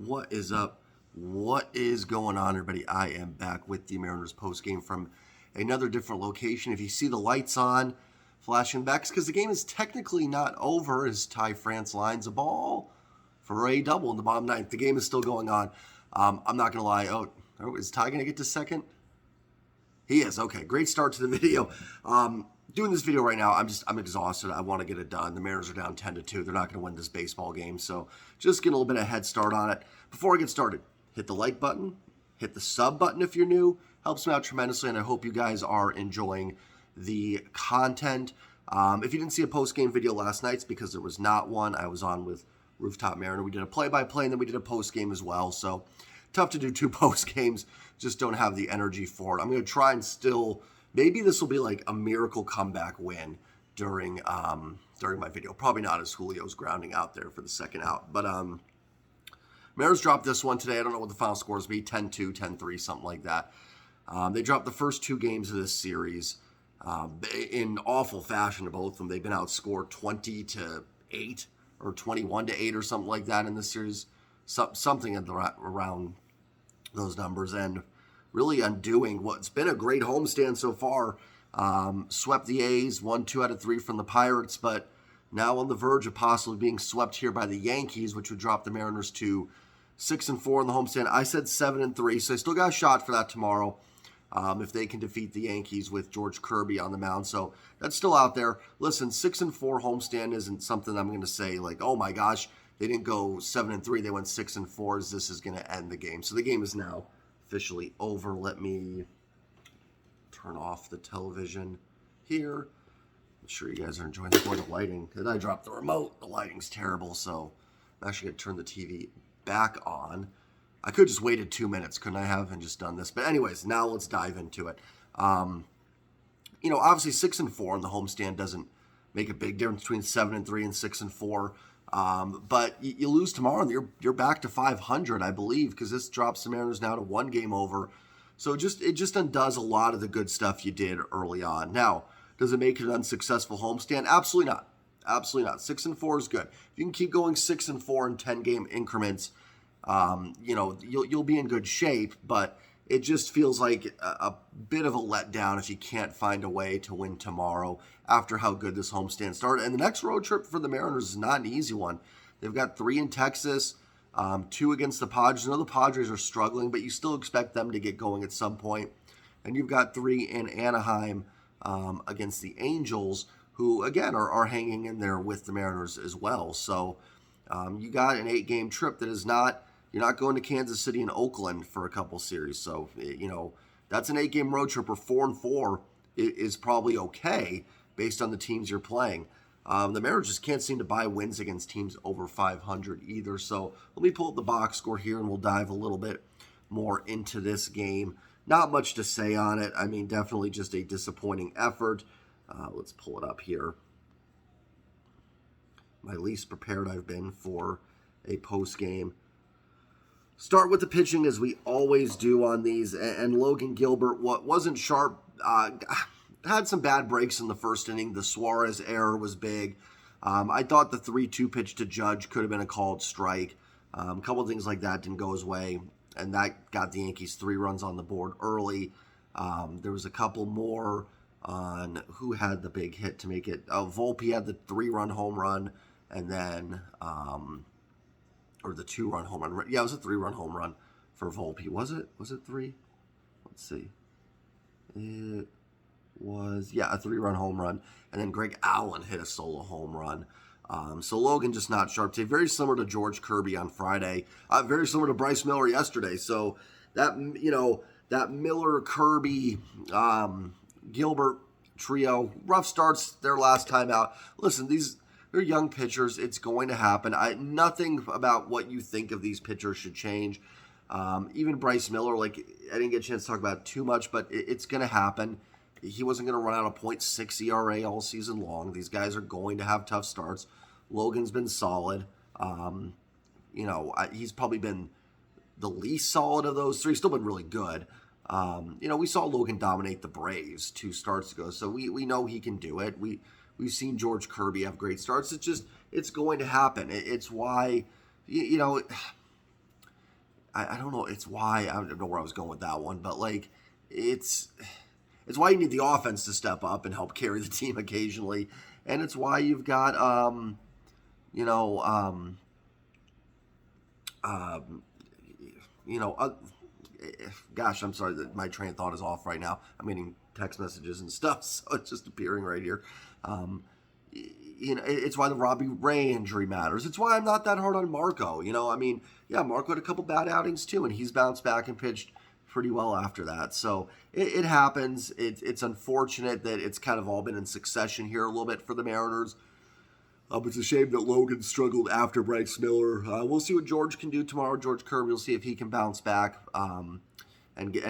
What is up? What is going on, everybody? I am back with the Mariners postgame from another different location. If you see the lights on, flashing back, because the game is technically not over as Ty France lines a ball for a double in the bottom ninth. The game is still going on. I'm not going to lie. Oh, is Ty going to get to second? He is. Okay, great start to the video. Doing this video right now, I'm exhausted. I want to get it done. The Mariners are down 10-2. They're not going to win this baseball game, so just get a little bit of head start on it. Before I get started, hit the like button, hit the sub button if you're new. Helps me out tremendously, and I hope you guys are enjoying the content. If you didn't see a post-game video last night, it's because there was not one. I was on with Rooftop Mariner. We did a play-by-play, and then we did a post-game as well, so tough to do two post-games. Just don't have the energy for it. I'm going to try and still... Maybe this will be like a miracle comeback win during my video. Probably not, as Julio's grounding out there for the second out. But Mariners dropped this one today. I don't know what the final scores be, 10-2, 10-3, something like that. They dropped the first two games of this series in awful fashion to both of them. They've been outscored 20-8 or 21-8 or something like that in this series. Something around those numbers. And really undoing what's been a great homestand so far. Swept the A's, won 2 out of 3 from the Pirates, but now on the verge of possibly being swept here by the Yankees, which would drop the Mariners to 6-4 in the homestand. I said 7-3, so I still got a shot for that tomorrow if they can defeat the Yankees with George Kirby on the mound. So that's still out there. Listen, 6-4 homestand isn't something I'm going to say like, oh my gosh, they didn't go 7-3, they went 6-4. This is going to end the game. So the game is now officially over. Let me turn off the television here. I'm sure you guys are enjoying the lighting. Did I drop the remote? The lighting's terrible, so I'm actually going to turn the TV back on. I could just waited 2 minutes, couldn't I have, and just done this? But anyways, now let's dive into it. Obviously 6-4 on the homestand doesn't make a big difference between 7-3 and 6-4. But you lose tomorrow and you're back to 500, I believe, because this drops the Mariners now to 1 game over. So it just undoes a lot of the good stuff you did early on. Now, does it make it an unsuccessful homestand? Absolutely not. Absolutely not. 6-4 is good. If you can keep going 6-4 in 10-game increments, you'll be in good shape. But it just feels like a bit of a letdown if you can't find a way to win tomorrow after how good this homestand started. And the next road trip for the Mariners is not an easy one. They've got 3 in Texas, 2 against the Padres. I know the Padres are struggling, but you still expect them to get going at some point. And you've got 3 in Anaheim against the Angels, who, again, are hanging in there with the Mariners as well. So you got an 8-game trip that is not... You're not going to Kansas City and Oakland for a couple series. So, that's an 8-game road trip, or 4-4 is probably okay based on the teams you're playing. The Mariners just can't seem to buy wins against teams over 500 either. So let me pull up the box score here and we'll dive a little bit more into this game. Not much to say on it. I mean, definitely just a disappointing effort. Let's pull it up here. My least prepared I've been for a post game. Start with the pitching, as we always do on these, and Logan Gilbert wasn't sharp, had some bad breaks in the first inning. The Suarez error was big. I thought the 3-2 pitch to Judge could have been a called strike. A couple of things like that didn't go his way, and that got the Yankees 3 runs on the board early. There was a couple more on who had the big hit to make it. Volpe had the 3-run home run, and then... or the 2-run home run. Yeah, it was a 3-run home run for Volpe. Was it 3? Let's see. It was, a 3-run home run. And then Greg Allen hit a solo home run. So Logan just not sharp today. Very similar to George Kirby on Friday. Very similar to Bryce Miller yesterday. So that Miller, Kirby, Gilbert trio, rough starts their last time out. Listen, they're young pitchers. It's going to happen. Nothing about what you think of these pitchers should change. Even Bryce Miller, I didn't get a chance to talk about it too much, but it's going to happen. He wasn't going to run out a .6 ERA all season long. These guys are going to have tough starts. Logan's been solid. He's probably been the least solid of those 3. Still been really good. We saw Logan dominate the Braves 2 starts ago, so we know he can do it. We've seen George Kirby have great starts. It's going to happen. It's why, I don't know. It's why I don't know where I was going with that one, but like it's it's why you need the offense to step up and help carry the team occasionally, and it's why you've got you know um, you know gosh, I'm sorry that my train of thought is off right now. I'm getting text messages and stuff, so it's just appearing right here. Um, it's why the Robbie Ray injury matters. It's why I'm not that hard on Marco. I mean, yeah, Marco had a couple bad outings too, and he's bounced back and pitched pretty well after that. So it happens. It's unfortunate that it's kind of all been in succession here a little bit for the Mariners. It's a shame that Logan struggled after Bryce Miller. We'll see what George can do tomorrow. George Kirby, we'll see if he can bounce back and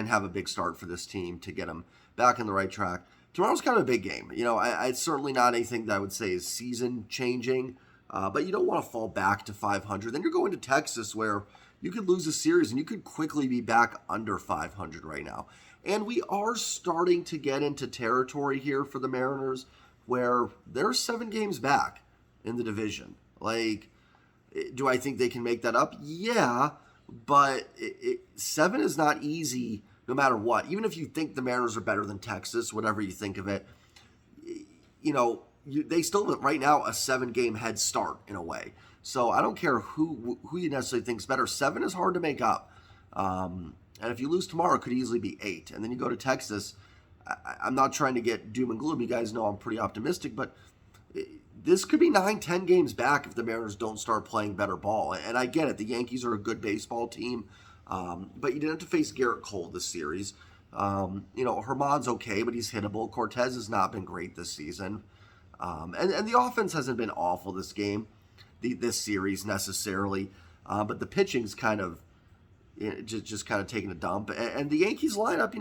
have a big start for this team to get him back on the right track. Tomorrow's kind of a big game. It's certainly not anything that I would say is season-changing, but you don't want to fall back to 500. Then you're going to Texas where you could lose a series and you could quickly be back under 500 right now. And we are starting to get into territory here for the Mariners where they're 7 games back in the division. Like, do I think they can make that up? Yeah, but 7 is not easy no matter what. Even if you think the Mariners are better than Texas, whatever you think of it, they still have right now a 7-game head start in a way. So I don't care who you necessarily think is better. 7 is hard to make up. And if you lose tomorrow, it could easily be 8. And then you go to Texas. I'm not trying to get doom and gloom. You guys know I'm pretty optimistic, but this could be 9-10 games back if the Mariners don't start playing better ball. And I get it. The Yankees are a good baseball team. But you didn't have to face Garrett Cole this series. Herman's okay, but he's hittable. Cortez has not been great this season. And the offense hasn't been awful this series necessarily. But the pitching's kind of just kind of taking a dump. And the Yankees lineup,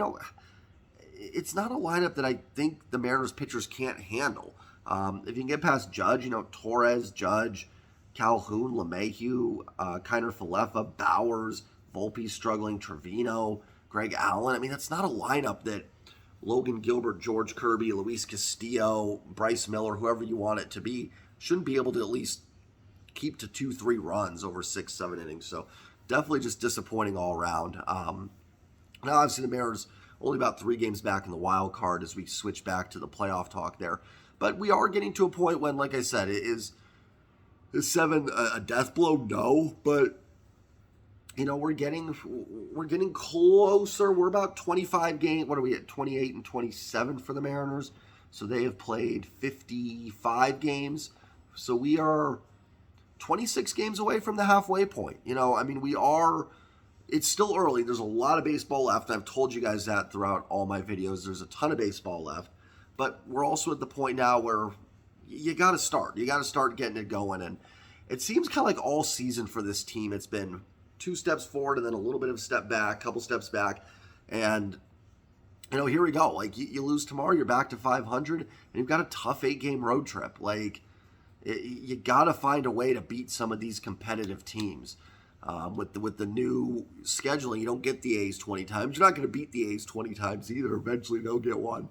it's not a lineup that I think the Mariners pitchers can't handle. If you can get past Judge, Torres, Judge, Calhoun, LeMahieu, Kiner Falefa, Bowers, Volpe struggling, Trevino, Greg Allen. I mean, that's not a lineup that Logan Gilbert, George Kirby, Luis Castillo, Bryce Miller, whoever you want it to be, shouldn't be able to at least keep to 2-3 runs over 6-7 innings. So definitely just disappointing all around. Now, obviously, the Mariners only about 3 games back in the wild card as we switch back to the playoff talk there. But we are getting to a point when, like I said, is 7 a death blow? No, but we're getting closer. We're about 25 games. What are we at? 28 and 27 for the Mariners. So they have played 55 games. So we are 26 games away from the halfway point. We are. It's still early. There's a lot of baseball left. I've told you guys that throughout all my videos. There's a ton of baseball left. But we're also at the point now where you got to start. You got to start getting it going. And it seems kind of like all season for this team, it's been 2 steps forward and then a little bit of a step back, couple steps back. And, here we go. Like, you lose tomorrow, you're back to 500, and you've got a tough 8-game road trip. Like, you got to find a way to beat some of these competitive teams. With the new scheduling, you don't get the A's 20 times. You're not going to beat the A's 20 times either. Eventually, they'll get one.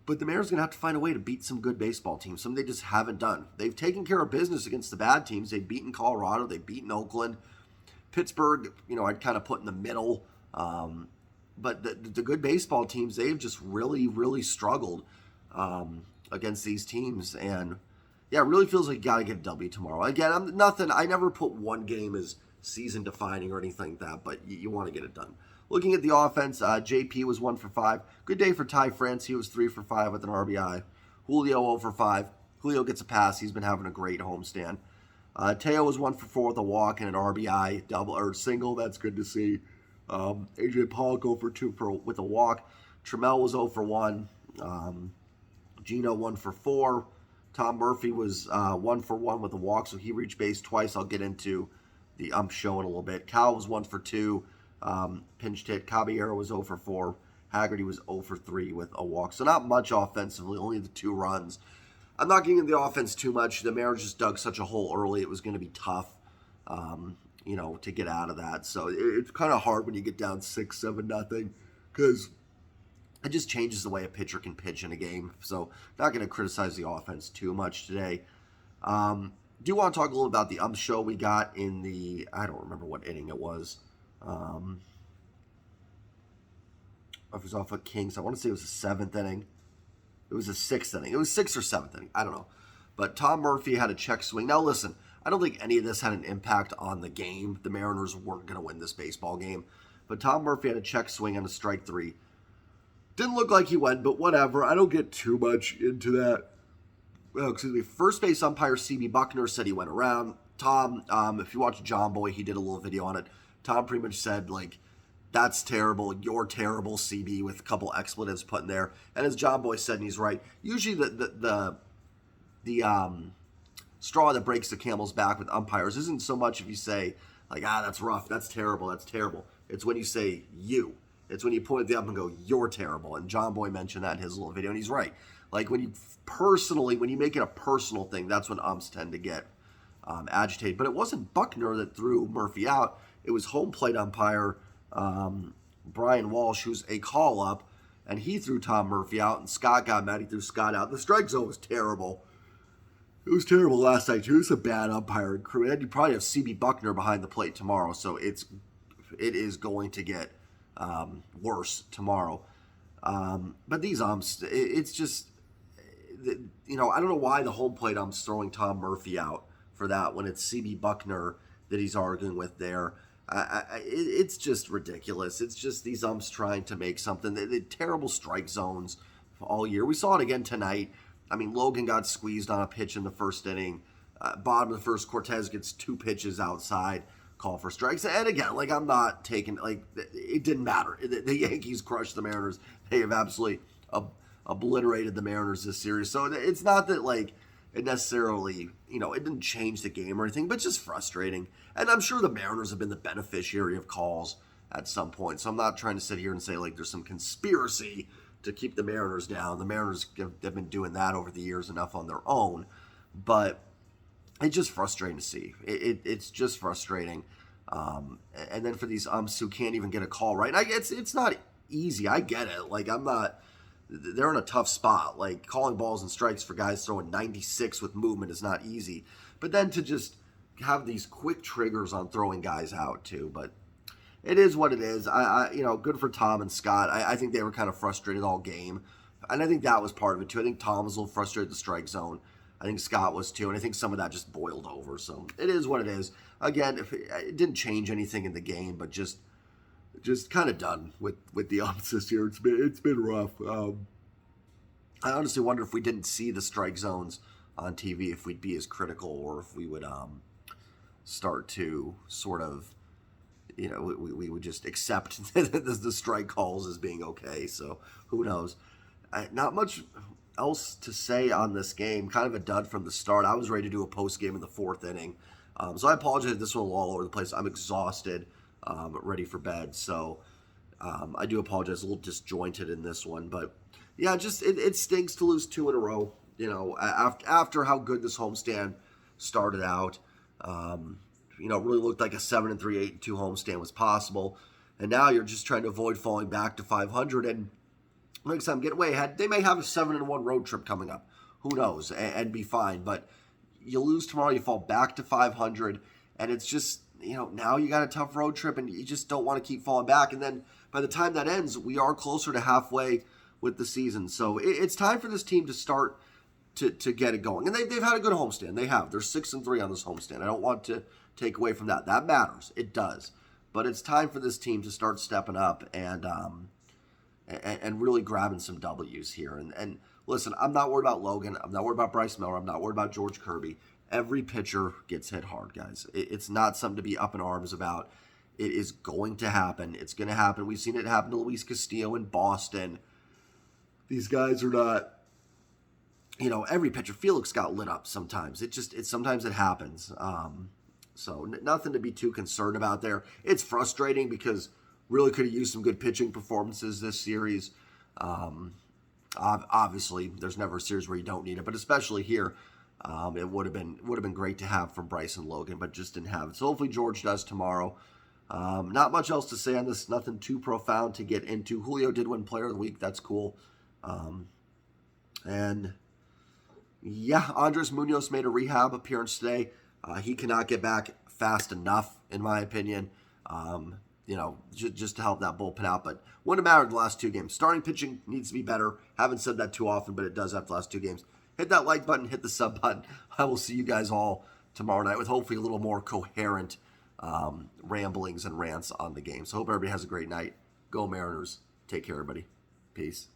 But the Mariners are going to have to find a way to beat some good baseball teams, something they just haven't done. They've taken care of business against the bad teams. They've beaten Colorado. They've beaten Oakland. Pittsburgh, I'd kind of put in the middle. But the good baseball teams, they've just really, really struggled against these teams. And, yeah, it really feels like you got to get a W tomorrow. Again, I never put one game as season-defining or anything like that, but you want to get it done. Looking at the offense, JP was 1 for 5. Good day for Ty France. He was 3 for 5 with an RBI. Julio 0 for 5. Julio gets a pass. He's been having a great homestand. Teo was 1 for 4 with a walk and an RBI double or single. That's good to see. AJ Pollock 0 for 2 with a walk. Trammell was 0 for 1. Gino 1 for 4. Tom Murphy was 1 for 1 with a walk, so he reached base twice. I'll get into the show in a little bit. Cal was 1 for 2. Pinched hit. Caballero was 0 for 4. Haggerty was 0 for 3 with a walk. So not much offensively, only the 2 runs. I'm not getting into the offense too much. The Mariners just dug such a hole early. It was going to be tough, to get out of that. So it's kind of hard when you get down 6-7-0 because it just changes the way a pitcher can pitch in a game. So not going to criticize the offense too much today. Do want to talk a little about the show we got in the, I don't remember what inning it was. Um, if it was off of Kings, I want to say it was the seventh inning. It was the sixth inning. It was sixth or seventh inning. I don't know. But Tom Murphy had a check swing. Now listen, I don't think any of this had an impact on the game. The Mariners weren't going to win this baseball game. But Tom Murphy had a check swing on a strike three. Didn't look like he went, but whatever. I don't get too much into that. Oh, excuse me. First base umpire C.B. Buckner said he went around. Tom, if you watch John Boy, he did a little video on it. Tom pretty much said, like, that's terrible. You're terrible, CB, with a couple expletives put in there. And as John Boy said, and he's right, usually the straw that breaks the camel's back with umpires isn't so much if you say, like, that's rough, that's terrible, that's terrible. It's when you say you. It's when you point at the ump and go, you're terrible. And John Boy mentioned that in his little video, and he's right. Like, when you make it a personal thing, that's when umps tend to get agitated. But it wasn't Buckner that threw Murphy out. It was home plate umpire Brian Walsh, who's a call-up, and he threw Tom Murphy out, and Scott got mad. He threw Scott out. The strike zone was terrible. It was terrible last night, too. It's a bad umpiring crew. And you probably have C.B. Buckner behind the plate tomorrow, so it is going to get worse tomorrow. But these umps, it's just, I don't know why the home plate ump's throwing Tom Murphy out for that when it's C.B. Buckner that he's arguing with there. It's just ridiculous. It's just these umps trying to make something. They terrible strike zones all year. We saw it again tonight. I mean, Logan got squeezed on a pitch in the first inning. Bottom of the first, Cortez gets 2 pitches outside, call for strikes. And again, like, I'm not taking, like, it didn't matter. The Yankees crushed the Mariners. They have absolutely obliterated the Mariners this series. So it's not that, like, it necessarily, it didn't change the game or anything, but just frustrating. And I'm sure the Mariners have been the beneficiary of calls at some point. So I'm not trying to sit here and say, like, there's some conspiracy to keep the Mariners down. The Mariners have been doing that over the years enough on their own. But it's just frustrating to see. It's just frustrating. And then for these umps who can't even get a call right. It's not easy. I get it. Like, they're in a tough spot. Like, calling balls and strikes for guys throwing 96 with movement is not easy. But then to just have these quick triggers on throwing guys out too. But it is what it is. Good for Tom and Scott. I think they were kind of frustrated all game. And I think that was part of it too. I think Tom was a little frustrated at the strike zone. I think Scott was too. And I think some of that just boiled over. So it is what it is. Again, it didn't change anything in the game, but just kind of done with the umps this year. It's been rough. I honestly wonder if we didn't see the strike zones on TV, if we'd be as critical, or if we would start to sort of, we would just accept the strike calls as being okay. So who knows? Not much else to say on this game. Kind of a dud from the start. I was ready to do a post game in the 4th inning. So I apologize if this one was all over the place. I'm exhausted, ready for bed. So I do apologize. A little disjointed in this one. But yeah, just it stinks to lose 2 in a row. After how good this homestand started out. It really looked like a 7-3, 8-2 homestand was possible. And now you're just trying to avoid falling back to 500. And next time, get way ahead. They may have a 7-1 road trip coming up. Who knows? And be fine. But you lose tomorrow, you fall back to 500. And it's just, now you got a tough road trip and you just don't want to keep falling back. And then by the time that ends, we are closer to halfway with the season. So it's time for this team to start to get it going. And they've had a good homestand. They have. They're 6-3 on this homestand. I don't want to take away from that. That matters. It does. But it's time for this team to start stepping up and really grabbing some W's here. And listen, I'm not worried about Logan. I'm not worried about Bryce Miller. I'm not worried about George Kirby. Every pitcher gets hit hard, guys. It's not something to be up in arms about. It is going to happen. It's going to happen. We've seen it happen to Luis Castillo in Boston. These guys are not, every pitcher. Felix got lit up sometimes. Sometimes it happens. So nothing to be too concerned about there. It's frustrating because really could have used some good pitching performances this series. Obviously, there's never a series where you don't need it, but especially here, it would have been great to have from Bryce and Logan, but just didn't have it. So hopefully George does tomorrow. Not much else to say on this. Nothing too profound to get into. Julio did win Player of the Week. That's cool. And yeah, Andres Munoz made a rehab appearance today. He cannot get back fast enough, in my opinion. just to help that bullpen out. But wouldn't have mattered the last 2 games. Starting pitching needs to be better. Haven't said that too often, but it does after the last 2 games. Hit that like button, hit the sub button. I will see you guys all tomorrow night with hopefully a little more coherent ramblings and rants on the game. So hope everybody has a great night. Go Mariners. Take care, everybody. Peace.